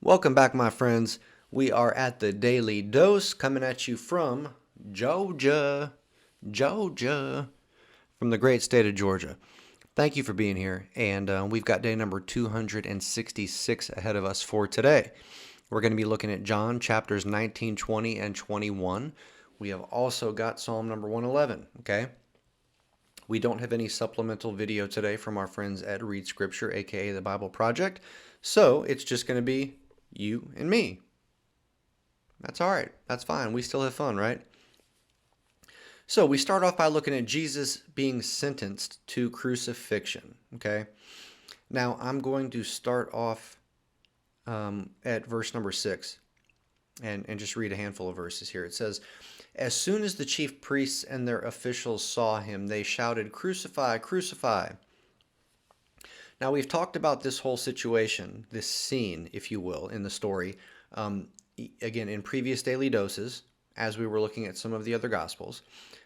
Welcome back, my friends. We are at the Daily Dose coming at you from Georgia, Georgia, from the great state of Georgia. Thank you for being here. And we've got day number 266 ahead of us for today. We're going to be looking at John chapters 19, 20, and 21. We have also got Psalm number 111, okay? We don't have any supplemental video today from our friends at Read Scripture, aka the Bible Project. So it's just going to be you and me. That's all right. That's fine. We still have fun, right? So we start off by looking at Jesus being sentenced to crucifixion, okay? Now I'm going to start off at verse number 6 and just read a handful of verses here. It says, "As soon as the chief priests and their officials saw him, they shouted, 'Crucify, crucify.'" Now, we've talked about this whole situation, this scene, if you will, in the story, again, in previous daily doses, as we were looking at some of the other Gospels,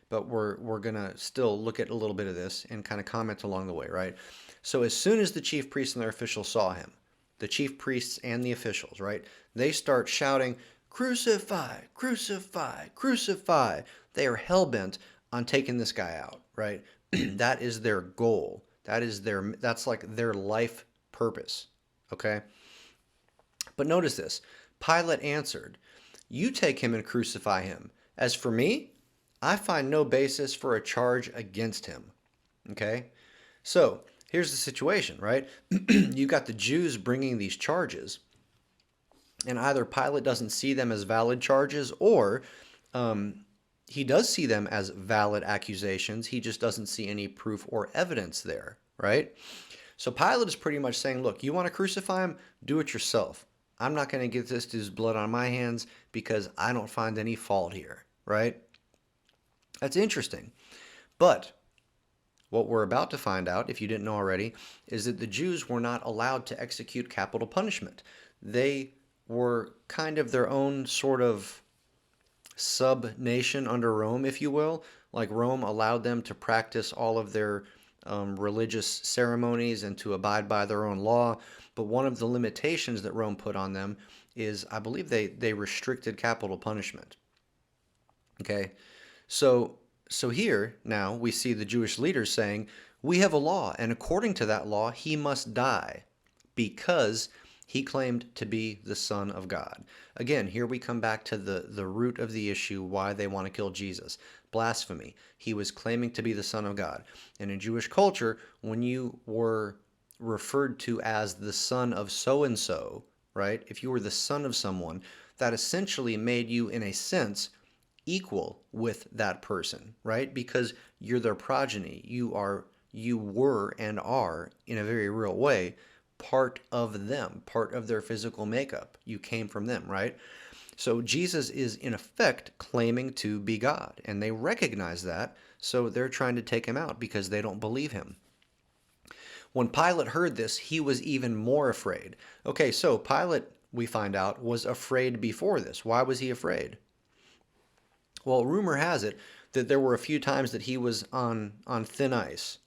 but we're going to still look at a little bit of this and kind of comment along the way, right? So as soon as the chief priests and their officials saw him, the chief priests and the officials, right, they start shouting, "Crucify, crucify, crucify." They are hell-bent on taking this guy out, right? That is their goal. That's like their life purpose, okay? But notice this. Pilate answered, "You take him and crucify him. As for me, I find no basis for a charge against him." Okay? So, here's the situation, right? You got the Jews bringing these charges, and either Pilate doesn't see them as valid charges, or he does see them as valid accusations. He just doesn't see any proof or evidence there, right? So Pilate is pretty much saying, look, you want to crucify him? Do it yourself. I'm not going to get this dude's blood on my hands because I don't find any fault here, right? That's interesting. But what we're about to find out, if you didn't know already, is that the Jews were not allowed to execute capital punishment. They were kind of their own sort of sub-nation under Rome, if you will. Like Rome allowed them to practice all of their religious ceremonies and to abide by their own law. But one of the limitations that Rome put on them is, I believe they restricted capital punishment. Okay, so here now we see the Jewish leaders saying, we have a law, and according to that law, he must die because he claimed to be the Son of God. Again, here we come back to the root of the issue, why they want to kill Jesus. Blasphemy. He was claiming to be the Son of God. And in Jewish culture, when you were referred to as the son of so-and-so, right? If you were the son of someone, that essentially made you, in a sense, equal with that person, right? Because you're their progeny. You were and are, in a very real way, part of them, part of their physical makeup. You came from them, right? So Jesus is in effect claiming to be God, and they recognize that, so they're trying to take him out because they don't believe him. When Pilate heard this, he was even more afraid. Okay, so Pilate, we find out, was afraid before this. Why was he afraid? Well, rumor has it that there were a few times that he was on thin ice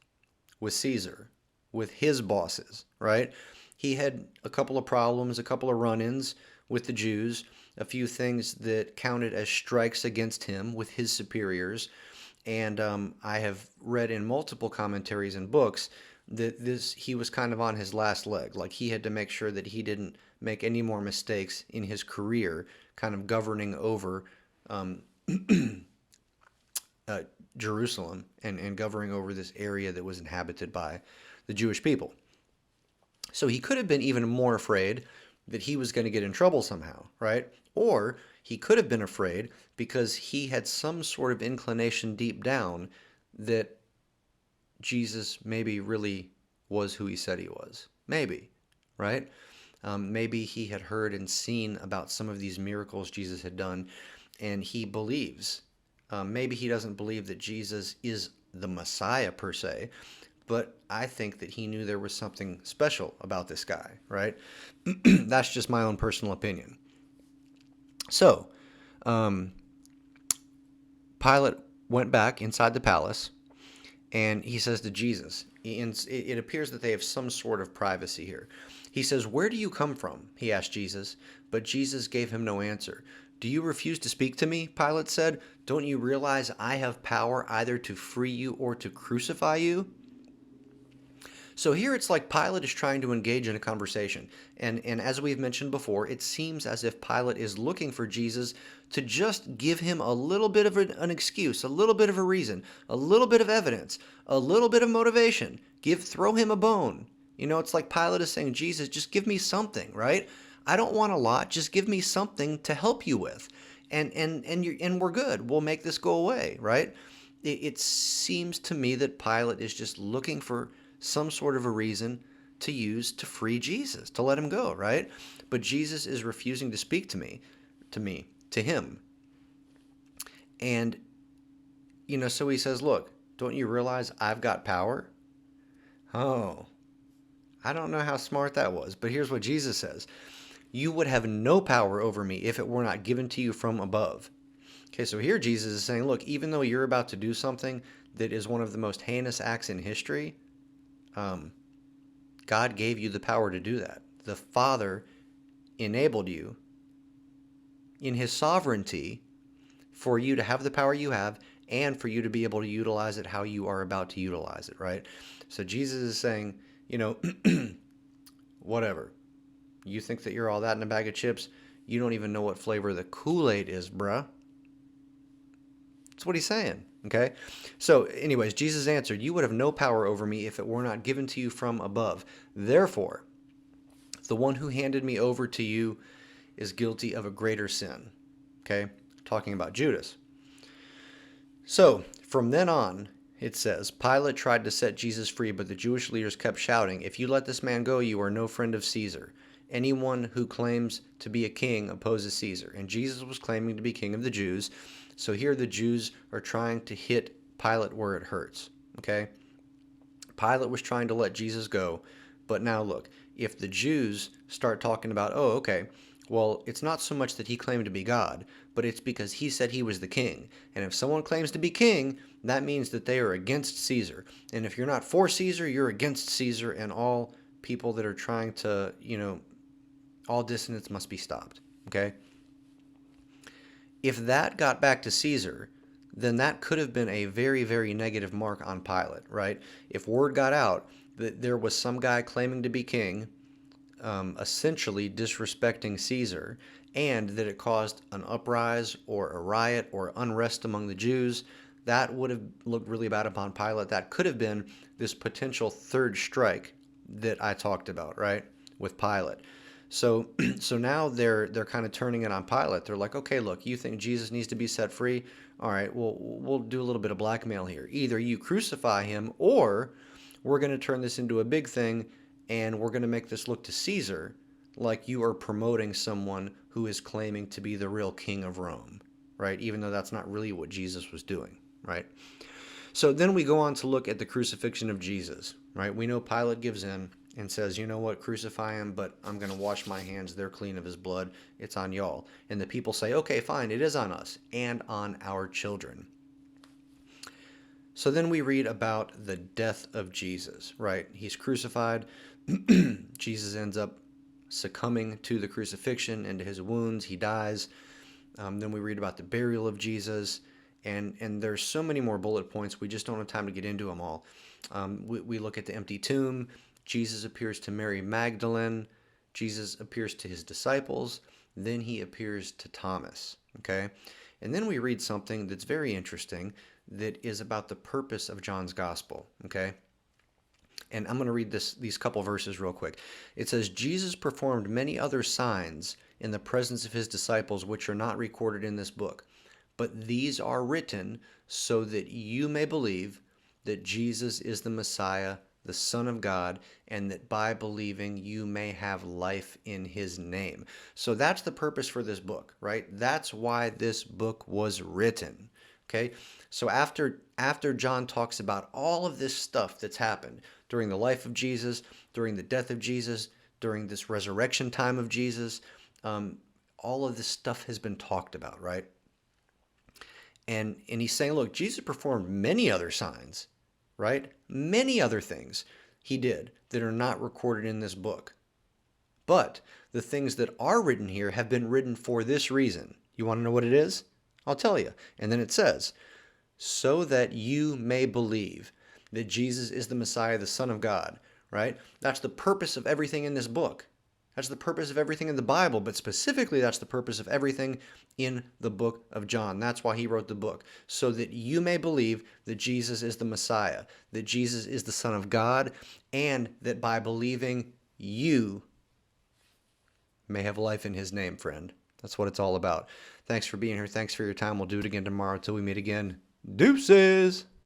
with Caesar, with his bosses, right? He had a couple of problems, a couple of run-ins with the Jews, a few things that counted as strikes against him with his superiors. And I have read in multiple commentaries and books that he was kind of on his last leg. Like he had to make sure that he didn't make any more mistakes in his career, kind of governing over Jerusalem and governing over this area that was inhabited by the Jewish people. So he could have been even more afraid that he was going to get in trouble somehow, right? Or he could have been afraid because he had some sort of inclination deep down that Jesus maybe really was who he said he was. Maybe, right? Maybe he had heard and seen about some of these miracles Jesus had done, and he believes. Maybe he doesn't believe that Jesus is the Messiah per se, but I think that he knew there was something special about this guy, right? That's just my own personal opinion. So, Pilate went back inside the palace, And he says to Jesus, and it appears that they have some sort of privacy here. He says, "Where do you come from?" he asked Jesus, but Jesus gave him no answer. "Do you refuse to speak to me?" Pilate said. "Don't you realize I have power either to free you or to crucify you?" So here it's like Pilate is trying to engage in a conversation. And as we've mentioned before, it seems as if Pilate is looking for Jesus to just give him a little bit of an excuse, a little bit of a reason, a little bit of evidence, a little bit of motivation. Throw him a bone. It's like Pilate is saying, "Jesus, just give me something, right? I don't want a lot. Just give me something to help you with. And we're good. We'll make this go away," right? It seems to me that Pilate is just looking for some sort of a reason to use to free Jesus, to let him go, right? But Jesus is refusing to speak to him. And, so he says, "Look, don't you realize I've got power?" Oh, I don't know how smart that was, but here's what Jesus says. "You would have no power over me if it were not given to you from above." Okay, so here Jesus is saying, look, even though you're about to do something that is one of the most heinous acts in history, God gave you the power to do that. The Father enabled you in his sovereignty for you to have the power you have and for you to be able to utilize it how you are about to utilize it, right? So Jesus is saying, whatever. You think that you're all that in a bag of chips? You don't even know what flavor the Kool-Aid is, bruh. That's what he's saying, okay? So anyways, Jesus answered, "You would have no power over me if it were not given to you from above. Therefore, the one who handed me over to you is guilty of a greater sin." Okay? Talking about Judas. So, from then on, it says, Pilate tried to set Jesus free, but the Jewish leaders kept shouting, "If you let this man go, you are no friend of Caesar. Anyone who claims to be a king opposes Caesar." And Jesus was claiming to be king of the Jews. So here the Jews are trying to hit Pilate where it hurts. Okay? Pilate was trying to let Jesus go. But now look, if the Jews start talking about, oh, okay, well, it's not so much that he claimed to be God, but it's because he said he was the king. And if someone claims to be king, that means that they are against Caesar. And if you're not for Caesar, you're against Caesar, and all people that are trying to, all dissonance must be stopped. Okay? If that got back to Caesar, then that could have been a very, very negative mark on Pilate, right? If word got out that there was some guy claiming to be king, essentially disrespecting Caesar, and that it caused an uprising or a riot or unrest among the Jews, that would have looked really bad upon Pilate. That could have been this potential third strike that I talked about, right, with Pilate. So now they're kind of turning it on Pilate. They're like, okay, look, you think Jesus needs to be set free? All right, well, we'll do a little bit of blackmail here. Either you crucify him, or we're going to turn this into a big thing, and we're going to make this look to Caesar like you are promoting someone who is claiming to be the real king of Rome, right? Even though that's not really what Jesus was doing, right? So then we go on to look at the crucifixion of Jesus, right? We know Pilate gives in and says, "You know what, crucify him, but I'm going to wash my hands. They're clean of his blood. It's on y'all." And the people say, okay, fine, it is on us and on our children. So then we read about the death of Jesus, right? He's crucified. Jesus ends up succumbing to the crucifixion and to his wounds. He dies. Then we read about the burial of Jesus. And there's so many more bullet points. We just don't have time to get into them all. We look at the empty tomb. Jesus appears to Mary Magdalene. Jesus appears to his disciples. Then he appears to Thomas. Okay? And then we read something that's very interesting that is about the purpose of John's gospel. Okay? And I'm going to read these couple verses real quick. It says, "Jesus performed many other signs in the presence of his disciples, which are not recorded in this book. But these are written so that you may believe that Jesus is the Messiah, the Son of God, and that by believing you may have life in his name." So that's the purpose for this book, right? That's why this book was written. Okay? So after John talks about all of this stuff that's happened during the life of Jesus, during the death of Jesus, during this resurrection time of Jesus, all of this stuff has been talked about, right? And he's saying, look, Jesus performed many other signs right? Many other things he did that are not recorded in this book. But the things that are written here have been written for this reason. You want to know what it is? I'll tell you. And then it says, so that you may believe that Jesus is the Messiah, the Son of God, right? That's the purpose of everything in this book. That's the purpose of everything in the Bible, but specifically that's the purpose of everything in the book of John. That's why he wrote the book, so that you may believe that Jesus is the Messiah, that Jesus is the Son of God, and that by believing you may have life in his name, friend. That's what it's all about. Thanks for being here. Thanks for your time. We'll do it again tomorrow. Till we meet again. Deuces!